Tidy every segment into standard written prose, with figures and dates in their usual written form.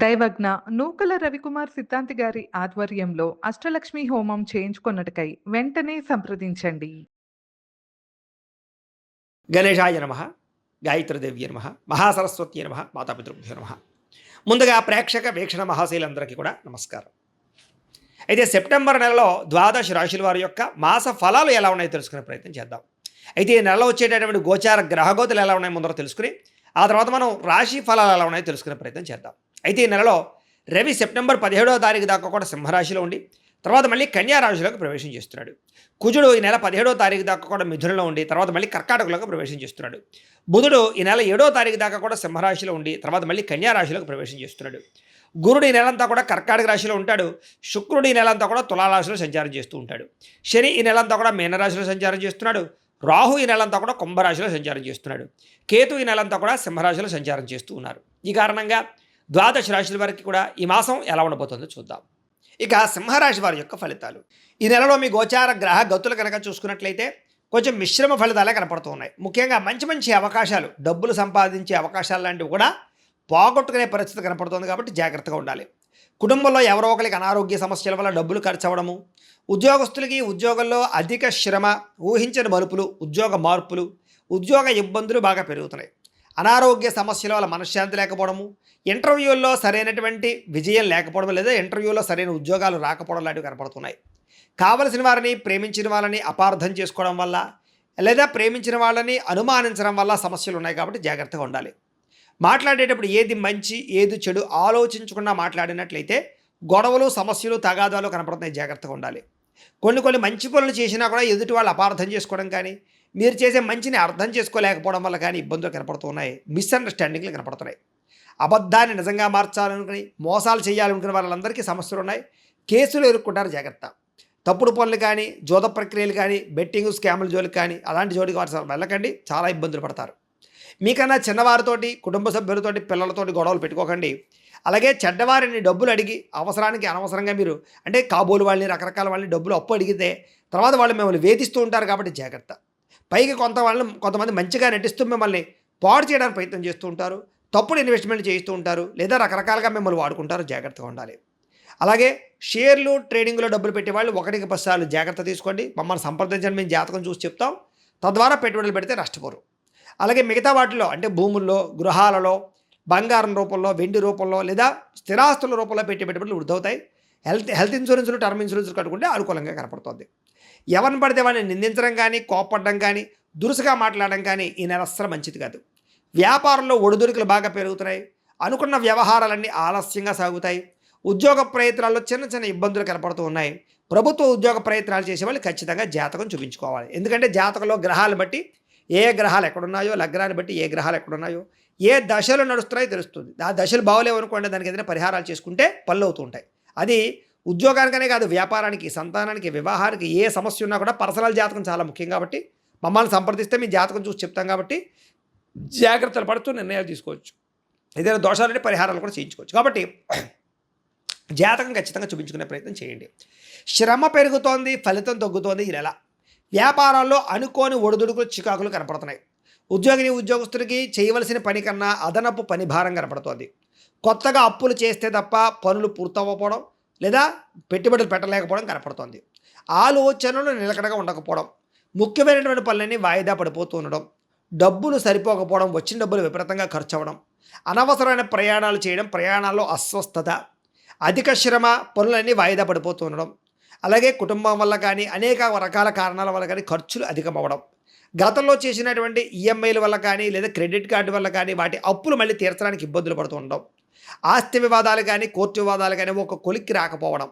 దైవజ్ఞ నూకల రవికుమార్ సిద్ధాంతి గారి ఆధ్వర్యంలో అష్టలక్ష్మి హోమం చేయించుకొనుటకై వెంటనే సంప్రదించండి. గణేశాయ నమ, గాయత్రీదేవ్య నమ, మహాసరస్వతి నమ, మాతాపితృభ్యో నమ. ముందుగా ప్రేక్షక వీక్షణ మహాశీలందరికీ కూడా నమస్కారం. అయితే సెప్టెంబర్ నెలలో ద్వాదశ రాశుల వారి యొక్క మాస ఫలాలు ఎలా ఉన్నాయో తెలుసుకునే ప్రయత్నం చేద్దాం. అయితే ఈ నెలలో వచ్చేటటువంటి గోచార గ్రహగోతులు ఎలా ఉన్నాయో ముందర తెలుసుకుని ఆ తర్వాత మనం రాశి ఫలాలు ఎలా ఉన్నాయో తెలుసుకునే ప్రయత్నం చేద్దాం. అయితే ఈ నెలలో రవి సెప్టెంబర్ 17వ తారీఖు దాకా కూడా సింహరాశిలో ఉండి తర్వాత మళ్ళీ కన్యా రాశిలోకి ప్రవేశం చేస్తున్నాడు. కుజుడు ఈ నెల 17వ తారీఖు దాకా కూడా మిథునంలో ఉండి తర్వాత మళ్ళీ కర్కాటకలోకి ప్రవేశం చేస్తున్నాడు. బుధుడు ఈ నెల 7వ తారీఖు దాకా కూడా సింహరాశిలో ఉండి తర్వాత మళ్ళీ కన్యా రాశిలోకి ప్రవేశం చేస్తున్నాడు. గురుడు ఈ నెలంతా కూడా కర్కాటక రాశిలో ఉంటాడు. శుక్రుడు ఈ నెలంతా కూడా తులారాశిలో సంచారం చేస్తూ ఉంటాడు. శని ఈ నెలంతా కూడా మీనరాశిలో సంచారం చేస్తున్నాడు. రాహు ఈ నెలంతా కూడా కుంభరాశిలో సంచారం చేస్తున్నాడు. కేతు ఈ నెలంతా కూడా సింహరాశిలో సంచారం చేస్తూ ఉన్నారు. ఈ కారణంగా ద్వాదశ రాశుల వారికి కూడా ఈ మాసం ఎలా ఉండబోతుందో చూద్దాం. ఇక సింహరాశి వారి యొక్క ఫలితాలు. ఈ నెలలో మీ గోచార గ్రహ గతులు కనుక చూసుకున్నట్లయితే కొంచెం మిశ్రమ ఫలితాలే కనపడుతూ ఉన్నాయి. ముఖ్యంగా మంచి మంచి అవకాశాలు, డబ్బులు సంపాదించే అవకాశాలు లాంటివి కూడా పోగొట్టుకునే పరిస్థితి కనపడుతుంది. కాబట్టి జాగ్రత్తగా ఉండాలి. కుటుంబంలో ఎవరో ఒకరికి అనారోగ్య సమస్యల వల్ల డబ్బులు ఖర్చు అవ్వడము, ఉద్యోగస్తులకి ఉద్యోగంలో అధిక శ్రమ, ఊహించని మలుపులు, ఉద్యోగ మార్పులు, ఉద్యోగ ఇబ్బందులు బాగా పెరుగుతున్నాయి. అనారోగ్య సమస్యల వల్ల మనశ్శాంతి లేకపోవడము, ఇంటర్వ్యూల్లో సరైనటువంటి విజయం లేకపోవడం లేదా ఇంటర్వ్యూలో సరైన ఉద్యోగాలు రాకపోవడం లాంటివి కనపడుతున్నాయి. కావలసిన వారిని, ప్రేమించిన వాళ్ళని అపార్థం చేసుకోవడం వల్ల లేదా ప్రేమించిన వాళ్ళని అనుమానించడం వల్ల సమస్యలు ఉన్నాయి. కాబట్టి జాగ్రత్తగా ఉండాలి. మాట్లాడేటప్పుడు ఏది మంచి ఏది చెడు ఆలోచించకుండా మాట్లాడినట్లయితే గొడవలు, సమస్యలు, తగాదాలు కనపడుతున్నాయి. జాగ్రత్తగా ఉండాలి. కొన్ని మంచి పనులు చేసినా కూడా ఎదుటి వాళ్ళు అపార్థం చేసుకోవడం కానీ, మీరు చేసే మంచిని అర్థం చేసుకోలేకపోవడం వల్ల కానీ ఇబ్బందులు కనపడుతున్నాయి. మిస్అండర్స్టాండింగ్లు కనపడుతున్నాయి. అబద్ధాన్ని నిజంగా మార్చాలనుకుని మోసాలు చేయాలనుకునే వాళ్ళందరికీ సమస్యలు ఉన్నాయి. కేసులు ఎదుర్కొంటారు. జాగ్రత్త. తప్పుడు పనులు కానీ, జోద ప్రక్రియలు కానీ, బెట్టింగ్ స్కాముల జోలికి కానీ అలాంటి జోలికి వారు వెళ్ళకండి. చాలా ఇబ్బందులు పడతారు. మీకన్నా చిన్నవారితోటి, కుటుంబ సభ్యులతోటి, పిల్లలతోటి గొడవలు పెట్టుకోకండి. అలాగే చెడ్డవారిని డబ్బులు అడిగి అవసరానికి అనవసరంగా మీరు అంటే కాబోలు వాళ్ళని, రకరకాల వాళ్ళని డబ్బులు అప్పు అడిగితే తర్వాత వాళ్ళు మిమ్మల్ని వేధిస్తూ ఉంటారు. కాబట్టి జాగ్రత్త. పైకి కొంతమంది మంచిగా నటిస్తూ మిమ్మల్ని పాడు చేయడానికి ప్రయత్నం చేస్తూ ఉంటారు. తప్పుడు ఇన్వెస్ట్మెంట్ చేస్తూ ఉంటారు. లేదా రకరకాలుగా మిమ్మల్ని వాడుకుంటారు. జాగ్రత్తగా ఉండాలి. అలాగే షేర్లు, ట్రేడింగ్లో డబ్బులు పెట్టేవాళ్ళు 1కి 10 సార్లు జాగ్రత్త తీసుకోండి. మమ్మల్ని సంప్రదించండి, మేము జాతకం చూసి చెప్తాం. తద్వారా పెట్టుబడులు పెడితే నష్టపోరు. అలాగే మిగతా వాటిలో అంటే భూముల్లో, గృహాలలో, బంగారం రూపంలో, వెండి రూపంలో లేదా స్థిరాస్తుల రూపంలో పెట్టుబడులు వృద్ధవుతాయి. హెల్త్ ఇన్సూరెన్స్లు, టర్మ్ ఇన్సూరెన్స్లు కట్టుకుంటే అనుకూలంగా కనపడుతుంది. ఎవరిని పడితే వాడిని నిందించడం కానీ, కోపపడడం కానీ, దురుసుగా మాట్లాడడం కానీ ఈ నెల అస్సలు మంచిది కాదు. వ్యాపారంలో ఒడిదుడుకులు బాగా పెరుగుతున్నాయి. అనుకున్న వ్యవహారాలన్నీ ఆలస్యంగా సాగుతాయి. ఉద్యోగ ప్రయత్నాల్లో చిన్న ఇబ్బందులు కనపడుతూ ఉన్నాయి. ప్రభుత్వ ఉద్యోగ ప్రయత్నాలు చేసేవాళ్ళు ఖచ్చితంగా జాతకం చూపించుకోవాలి. ఎందుకంటే జాతకంలో గ్రహాలు బట్టి ఏ గ్రహాలు ఎక్కడున్నాయో, లగ్నాన్ని బట్టి ఏ గ్రహాలు ఎక్కడున్నాయో, ఏ దశలు నడుస్తున్నాయో తెలుస్తుంది. ఆ దశలు బాగోలేవు అనుకోండి, దానికి ఏదైనా పరిహారాలు చేసుకుంటే పనులు అవుతూ ఉంటాయి. అది ఉద్యోగానికనే కాదు, వ్యాపారానికి, సంతానానికి, వివాహానికి ఏ సమస్య ఉన్నా కూడా పర్సనల్ జాతకం చాలా ముఖ్యం. కాబట్టి మమ్మల్ని సంప్రదిస్తే మీ జాతకం చూసి చెప్తాం. కాబట్టి జాగ్రత్తలు పడుతూ నిర్ణయాలు తీసుకోవచ్చు. ఏదైనా దోషాలంటే పరిహారాలు కూడా చేయించుకోవచ్చు. కాబట్టి జాతకం ఖచ్చితంగా చూపించుకునే ప్రయత్నం చేయండి. శ్రమ పెరుగుతోంది, ఫలితం తగ్గుతోంది ఈ నెల. వ్యాపారాల్లో అనుకోని ఒడిదుడుకులు, చికాకులు కనపడుతున్నాయి. ఉద్యోగస్తుడికి చేయవలసిన పని కన్నా అదనపు పని భారం కనపడుతోంది. కొత్తగా అప్పులు చేస్తే తప్ప పనులు పూర్తవ్వకపోవడం లేదా పెట్టుబడులు పెట్టలేకపోవడం కనపడుతోంది. ఆలోచనలు నిలకడగా ఉండకపోవడం, ముఖ్యమైనటువంటి పనులన్నీ వాయిదా పడిపోతూ ఉండడం, డబ్బులు సరిపోకపోవడం, వచ్చిన డబ్బులు విపరీతంగా ఖర్చు అవ్వడం, అనవసరమైన ప్రయాణాలు చేయడం, ప్రయాణాల్లో అస్వస్థత, అధిక శ్రమ, పనులన్నీ వాయిదా పడిపోతూ ఉండడం, అలాగే కుటుంబం వల్ల కానీ అనేక రకాల కారణాల వల్ల కానీ ఖర్చులు అధికమవ్వడం, గతంలో చేసినటువంటి ఈఎంఐల వల్ల కానీ లేదా క్రెడిట్ కార్డు వల్ల కానీ వాటి అప్పులు మళ్ళీ తీర్చడానికి ఇబ్బందులు పడుతూ ఉండడం, ఆస్తి వివాదాలు కానీ, కోర్టు వివాదాలు కానీ ఒక కొలిక్కి రాకపోవడం,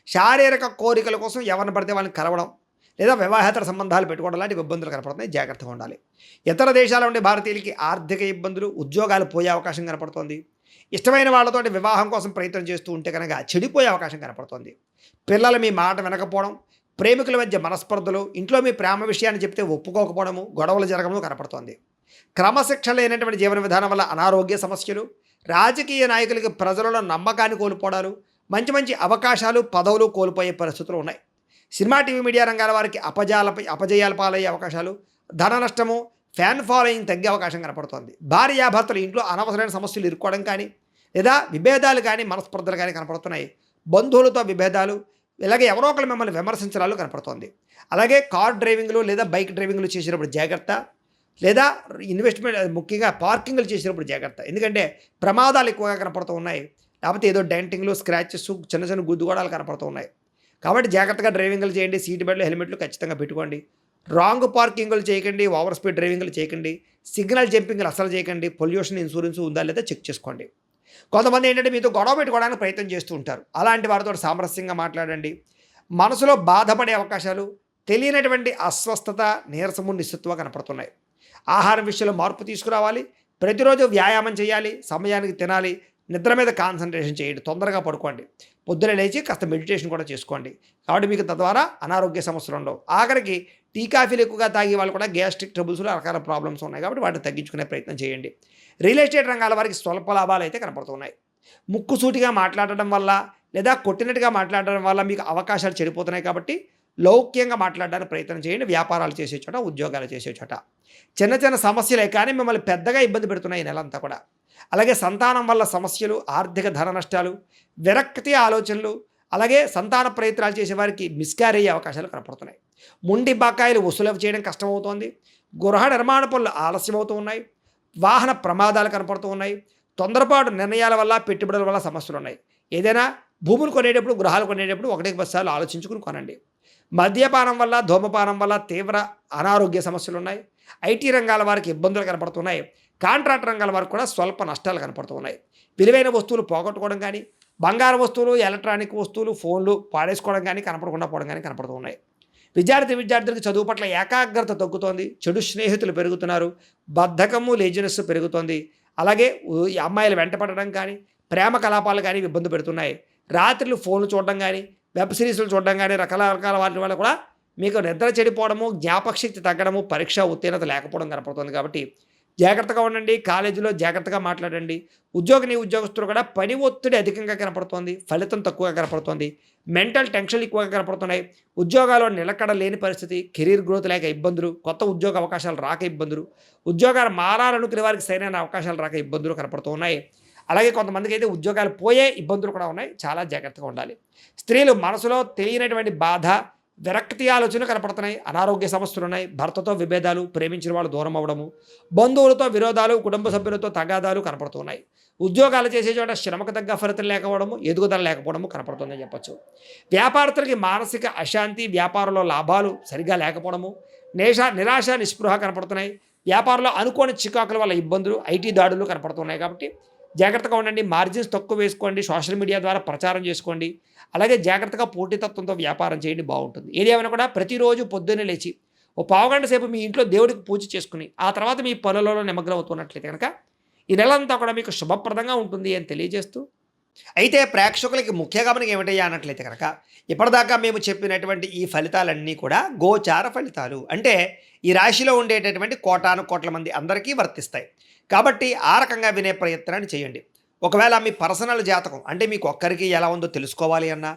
శారీరక కోరికల కోసం ఎవరిని పడితే వాళ్ళని కలవడం లేదా వివాహేతర సంబంధాలు పెట్టుకోవడం లాంటి ఇబ్బందులు కనపడుతున్నాయి. జాగ్రత్తగా ఉండాలి. ఇతర దేశాల ఉండే భారతీయులకి ఆర్థిక ఇబ్బందులు, ఉద్యోగాలు పోయే అవకాశం కనపడుతోంది. ఇష్టమైన వాళ్ళతో వివాహం కోసం ప్రయత్నం చేస్తూ ఉంటే కనుక చెడిపోయే అవకాశం కనపడుతోంది. పిల్లలు మీ మాట వినకపోవడం, ప్రేమికుల మధ్య మనస్పర్ధలు, ఇంట్లో మీ ప్రేమ విషయాన్ని చెప్తే ఒప్పుకోకపోవడము, గొడవలు జరగడము కనపడుతోంది. క్రమశిక్షణ లేనటువంటి జీవన విధానం వల్ల అనారోగ్య సమస్యలు, రాజకీయ నాయకులకి ప్రజలలో నమ్మకాన్ని కోల్పోవడాలు, మంచి అవకాశాలు, పదవులు కోల్పోయే పరిస్థితులు ఉన్నాయి. సినిమా, టీవీ, మీడియా రంగాల వారికి అపజయాల పాలయ్యే అవకాశాలు, ధన నష్టము, ఫ్యాన్ ఫాలోయింగ్ తగ్గే అవకాశం కనపడుతోంది. భార్యాభర్తలు ఇంట్లో అనవసరమైన సమస్యలు ఇరుక్కోవడం కానీ, లేదా విభేదాలు కానీ మనస్పర్ధలు కానీ కనపడుతున్నాయి. బంధువులతో విభేదాలు, ఇలాగే ఎవరో ఒకరు మిమ్మల్ని విమర్శించడాలు కనపడుతోంది. అలాగే కార్ డ్రైవింగ్లు లేదా బైక్ డ్రైవింగ్లు చేసినప్పుడు జాగ్రత్త, లేదా ఇన్వెస్ట్మెంట్ ముఖ్యంగా పార్కింగ్లు చేసినప్పుడు జాగ్రత్త. ఎందుకంటే ప్రమాదాలు ఎక్కువగా కనపడుతూ ఉన్నాయి. లేకపోతే ఏదో డెంటింగ్లు, స్క్రాచెస్, చిన్న చిన్న గుద్దుగోడాలు కనపడుతూ ఉన్నాయి. కాబట్టి జాగ్రత్తగా డ్రైవింగ్లు చేయండి. సీట్ బెల్ట్లు, హెల్మెట్లు ఖచ్చితంగా పెట్టుకోండి. రాంగ్ పార్కింగ్లు చేయకండి, ఓవర్ స్పీడ్ డ్రైవింగ్లు చేయకండి, సిగ్నల్ జంపింగ్లు అసలు చేయకండి. పొల్యూషన్ ఇన్సూరెన్స్ ఉందా లేదా చెక్ చేసుకోండి. కొంతమంది ఏంటంటే మీతో గొడవ పెట్టుకోవడానికి ప్రయత్నం చేస్తూ ఉంటారు. అలాంటి వారితో సామరస్యంగా మాట్లాడండి. మనసులో బాధపడే అవకాశాలు, తెలియనటువంటి అస్వస్థత, నీరసము, నిస్సత్తువ కనపడుతున్నాయి. ఆహారం విషయంలో మార్పు తీసుకురావాలి. ప్రతిరోజు వ్యాయామం చేయాలి, సమయానికి తినాలి, నిద్ర మీద కాన్సన్ట్రేషన్ చేయండి, తొందరగా పడుకోండి, పొద్దున లేచి కాస్త మెడిటేషన్ కూడా చేసుకోండి. కాబట్టి మీకు తద్వారా అనారోగ్య సమస్యలు ఉండవు. ఆఖరికి టీ కాఫీలు ఎక్కువగా తాగే వాళ్ళు కూడా గ్యాస్ట్రిక్ ట్రబుల్స్, రకరకాల ప్రాబ్లమ్స్ ఉన్నాయి. కాబట్టి వాటిని తగ్గించుకునే ప్రయత్నం చేయండి. రియల్ ఎస్టేట్ రంగాల వారికి స్వల్ప లాభాలు అయితే కనపడుతున్నాయి. ముక్కుసూటిగా మాట్లాడడం వల్ల లేదా కొట్టినట్టుగా మాట్లాడడం వల్ల మీకు అవకాశాలు చెడిపోతున్నాయి. కాబట్టి లౌక్యంగా మాట్లాడడానికి ప్రయత్నం చేయండి. వ్యాపారాలు చేసే చోట, ఉద్యోగాలు చేసే చోట చిన్న చిన్న సమస్యలే కానీ మిమ్మల్ని పెద్దగా ఇబ్బంది పెడుతున్నాయి ఈ నెలంతా కూడా. అలాగే సంతానం వల్ల సమస్యలు, ఆర్థిక ధన నష్టాలు, విరక్తి ఆలోచనలు, అలాగే సంతాన ప్రయత్నాలు చేసే వారికి మిస్క్యారేజ్ అయ్యే అవకాశాలు కనపడుతున్నాయి. మొండి బకాయిలు వసూలు చేయడం కష్టమవుతోంది. గృహ నిర్మాణ పనులు ఆలస్యం అవుతూ ఉన్నాయి. వాహన ప్రమాదాలు కనపడుతూ ఉన్నాయి. తొందరపాటు నిర్ణయాల వల్ల, పెట్టుబడుల వల్ల సమస్యలు ఉన్నాయి. ఏదైనా భూములు కొనేటప్పుడు, గృహాలు కొనేటప్పుడు 1-10 సార్లు ఆలోచించుకుని కొనండి. మద్యపానం వల్ల, ధూమపానం వల్ల తీవ్ర అనారోగ్య సమస్యలు ఉన్నాయి. ఐటీ రంగాల వారికి ఇబ్బందులు కనపడుతున్నాయి. కాంట్రాక్ట్ రంగాల వారికి కూడా స్వల్ప నష్టాలు కనపడుతున్నాయి. విలువైన వస్తువులు పోగొట్టుకోవడం కానీ, బంగారు వస్తువులు, ఎలక్ట్రానిక్ వస్తువులు, ఫోన్లు పాడేసుకోవడం కానీ, కనపడకుండా పోవడం కానీ కనపడుతూ ఉన్నాయి. విద్యార్థులకు చదువు పట్ల ఏకాగ్రత తగ్గుతోంది. చెడు స్నేహితులు పెరుగుతున్నారు. బద్ధకము, లేజినెస్ పెరుగుతోంది. అలాగే ఈ అమ్మాయిలు వెంటపడడం కానీ, ప్రేమ కలాపాలు కానీ ఇబ్బంది పెడుతున్నాయి. రాత్రులు ఫోన్లు చూడడం కానీ, వెబ్ సిరీస్లు చూడడం కానీ, రకరకాల వాటి వల్ల కూడా మీకు నిద్ర చెడిపోవడము, జ్ఞాపకశక్తి తగ్గడము, పరీక్ష ఉత్తీర్ణత లేకపోవడం కనపడుతుంది. కాబట్టి జాగ్రత్తగా ఉండండి. కాలేజీలో జాగ్రత్తగా మాట్లాడండి. ఉద్యోగస్తులు కూడా పని ఒత్తిడి అధికంగా కనపడుతోంది. ఫలితం తక్కువగా కనపడుతోంది. మెంటల్ టెన్షన్లు ఎక్కువగా కనపడుతున్నాయి. ఉద్యోగాల్లో నిలకడ లేని పరిస్థితి, కెరీర్ గ్రోత్ లేక ఇబ్బందులు, కొత్త ఉద్యోగ అవకాశాలు రాక ఇబ్బందులు, ఉద్యోగాలు మారాలనుకునే వారికి సరైన అవకాశాలు రాక ఇబ్బందులు కనపడుతూ ఉన్నాయి. అలాగే కొంతమందికి అయితే ఉద్యోగాలు పోయే ఇబ్బందులు కూడా ఉన్నాయి. చాలా జాగ్రత్తగా ఉండాలి. స్త్రీలు మనసులో తెలియనటువంటి బాధ, విరక్తి ఆలోచనలు కనపడుతున్నాయి. అనారోగ్య సమస్యలు ఉన్నాయి. భర్తతో విభేదాలు, ప్రేమించిన వాళ్ళు దూరం అవ్వడము, బంధువులతో విరోధాలు, కుటుంబ సభ్యులతో తగాదాలు కనపడుతున్నాయి. ఉద్యోగాలు చేసే చోట శ్రమకు తగ్గ ఫలితం లేకపోవడము, ఎదుగుదల లేకపోవడము కనపడుతుందని చెప్పచ్చు. వ్యాపారస్తులకి మానసిక అశాంతి, వ్యాపారంలో లాభాలు సరిగా లేకపోవడము, నిరాశ, నిస్పృహ కనపడుతున్నాయి. వ్యాపారంలో అనుకోని చికాకుల వల్ల ఇబ్బందులు, ఐటీ దాడులు కనపడుతున్నాయి. కాబట్టి జాగ్రత్తగా ఉండండి. మార్జిన్స్ తక్కువ వేసుకోండి. సోషల్ మీడియా ద్వారా ప్రచారం చేసుకోండి. అలాగే జాగ్రత్తగా పోటీతత్వంతో వ్యాపారం చేయండి, బాగుంటుంది. ఏదేమైనా కూడా ప్రతిరోజు పొద్దున్నే లేచి ఓ పావుగంట సేపు మీ ఇంట్లో దేవుడికి పూజ చేసుకుని ఆ తర్వాత మీ పనులలో నిమగ్నం అవుతున్నట్లయితే కనుక ఈ నెలంతా కూడా మీకు శుభప్రదంగా ఉంటుంది అని తెలియజేస్తూ, అయితే ప్రేక్షకులకి ముఖ్య గమనిక ఏమిటయ్యా అన్నట్లయితే కనుక ఇప్పటిదాకా మేము చెప్పినటువంటి ఈ ఫలితాలన్నీ కూడా గోచార ఫలితాలు. అంటే ఈ రాశిలో ఉండేటటువంటి కోటాను కోట్ల మంది అందరికీ వర్తిస్తాయి. కాబట్టి ఆ రకంగా వినే ప్రయత్నాన్ని చేయండి. ఒకవేళ మీ పర్సనల్ జాతకం అంటే మీకు ఒక్కరికి ఎలా ఉందో తెలుసుకోవాలి అన్నా,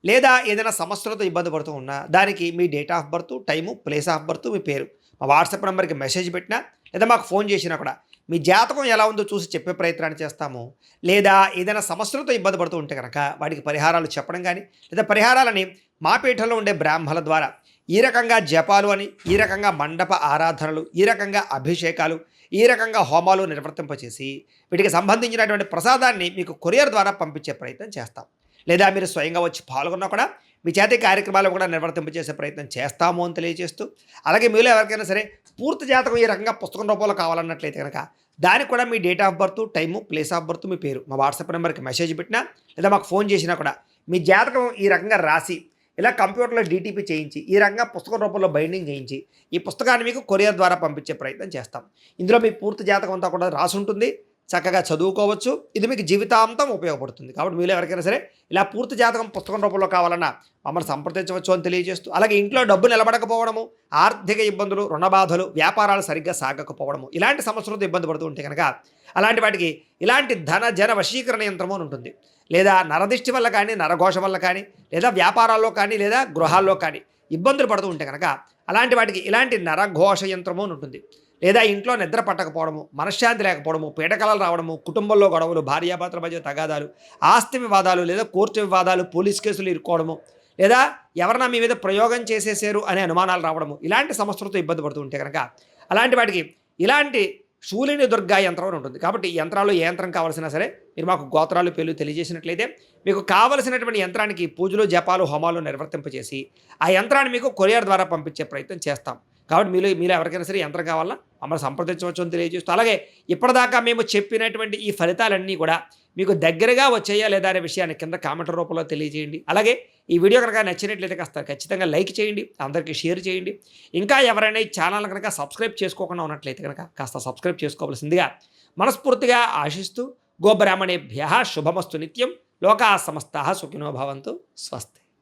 లేదా ఏదైనా సమస్యలతో ఇబ్బంది పడుతూ ఉన్నా, దానికి మీ date of birth, time, place of birth, మీ పేరు మా వాట్సాప్ నెంబర్కి మెసేజ్ పెట్టినా, లేదా మాకు ఫోన్ చేసినా కూడా మీ జాతకం ఎలా ఉందో చూసి చెప్పే ప్రయత్నాన్ని చేస్తాము. లేదా ఏదైనా సమస్యలతో ఇబ్బంది పడుతూ ఉంటే కనుక వాటికి పరిహారాలు చెప్పడం కానీ, లేదా పరిహారాలని మా పీఠంలో ఉండే బ్రాహ్మణుల ద్వారా ఈ రకంగా జపాలు అని, ఈ రకంగా మండప ఆరాధనలు, ఈ రకంగా అభిషేకాలు, ఈ రకంగా హోమాలు నిర్వర్తింపచేసి వీటికి సంబంధించినటువంటి ప్రసాదాన్ని మీకు కొరియర్ ద్వారా పంపించే ప్రయత్నం చేస్తాం. లేదా మీరు స్వయంగా వచ్చి పాల్గొన్నా కూడా మీ చేతి కార్యక్రమాలు కూడా నిర్వర్తింపచేసే ప్రయత్నం చేస్తాము అని తెలియజేస్తూ, అలాగే మీలో ఎవరికైనా సరే పూర్తి జాతకం ఈ రకంగా పుస్తకం రూపంలో కావాలన్నట్లయితే కనుక దానికి కూడా మీ date of birth, time, place of birth, మీ పేరు మా వాట్సాప్ నెంబర్కి మెసేజ్ పెట్టినా, లేదా మాకు ఫోన్ చేసినా కూడా మీ జాతకం ఈ రకంగా రాసి ఇలా కంప్యూటర్లో డీటీపీ చేయించి ఈ రకంగా పుస్తకం రూపంలో బైండింగ్ చేయించి ఈ పుస్తకాన్ని మీకు కొరియర్ ద్వారా పంపించే ప్రయత్నం చేస్తాం. ఇందులో మీ పూర్తి జాతకం అంతా కూడా రాసి ఉంటుంది. చక్కగా చదువుకోవచ్చు. ఇది మీకు జీవితాంతం ఉపయోగపడుతుంది. కాబట్టి మీరు ఎవరికైనా సరే ఇలా పూర్తి జాతకం పుస్తకం రూపంలో కావాలన్నా మమ్మల్ని సంప్రదించవచ్చు అని తెలియజేస్తూ, అలాగే ఇంట్లో డబ్బు నిలబడకపోవడము, ఆర్థిక ఇబ్బందులు, రుణ బాధలు, వ్యాపారాలు సరిగ్గా సాగకపోవడము, ఇలాంటి సమస్యలతో ఇబ్బంది పడుతూ ఉంటే కనుక అలాంటి వాటికి ఇలాంటి ధన జన వశీకరణ యంత్రము అని ఉంటుంది. లేదా నరదిష్టి వల్ల కానీ, నరఘోష వల్ల కానీ, లేదా వ్యాపారాల్లో కానీ, లేదా గృహాల్లో కానీ ఇబ్బందులు పడుతూ ఉంటే కనుక అలాంటి వాటికి ఇలాంటి నరఘోష యంత్రము అని ఉంటుంది. లేదా ఇంట్లో నిద్ర పట్టకపోవడము, మనశ్శాంతి లేకపోవడము, పీడకలలు రావడము, కుటుంబంలో గొడవలు, భార్యాభర్తల మధ్య తగాదాలు, ఆస్తి వివాదాలు లేదా కోర్టు వివాదాలు, పోలీస్ కేసులు ఇరుక్కోవడము, లేదా ఎవరన్నా మీ మీద ప్రయోగం చేసేసారు అనే అనుమానాలు రావడము, ఇలాంటి సమస్యలతో ఇబ్బంది పడుతూ ఉంటే కనుక అలాంటి వాటికి ఇలాంటి శూలిని దుర్గా యంత్రం అని ఉంటుంది. కాబట్టి ఈ యంత్రాలు ఏ యంత్రం కావాల్సినా సరే మీరు మాకు గోత్రాలు పేర్లు తెలియజేసినట్లయితే మీకు కావలసినటువంటి యంత్రానికి పూజలు జపాలు హోమాలు నిర్వర్తింపచేసి ఆ యంత్రాన్ని మీకు కొరియర్ ద్వారా పంపించే ప్రయత్నం చేస్తాం. కాబట్టి మీలో ఎవరికైనా సరే యంత్రం కావాలన్నా మమ్మల్ని సంప్రదించవచ్చు అని తెలియజేస్తూ, అలాగే ఇప్పటిదాకా మేము చెప్పినటువంటి ఈ ఫలితాలన్నీ కూడా మీకు దగ్గరగా వచ్చాయా లేదా అనే విషయాన్ని కింద కామెంట్ రూపంలో తెలియజేయండి. అలాగే ఈ వీడియో కనుక నచ్చినట్లయితే కాస్త ఖచ్చితంగా లైక్ చేయండి, అందరికీ షేర్ చేయండి. ఇంకా ఎవరైనా ఈ ఛానల్ కనుక సబ్స్క్రైబ్ చేసుకోకుండా ఉన్నట్లయితే కనుక కాస్త సబ్స్క్రైబ్ చేసుకోవాల్సిందిగా మనస్ఫూర్తిగా ఆశిస్తూ, గోబ్రాహ్మణేభ్యః శుభమస్తు నిత్యం, లోకాः సమస్తాः సుఖినో భవంతు, స్వస్తి.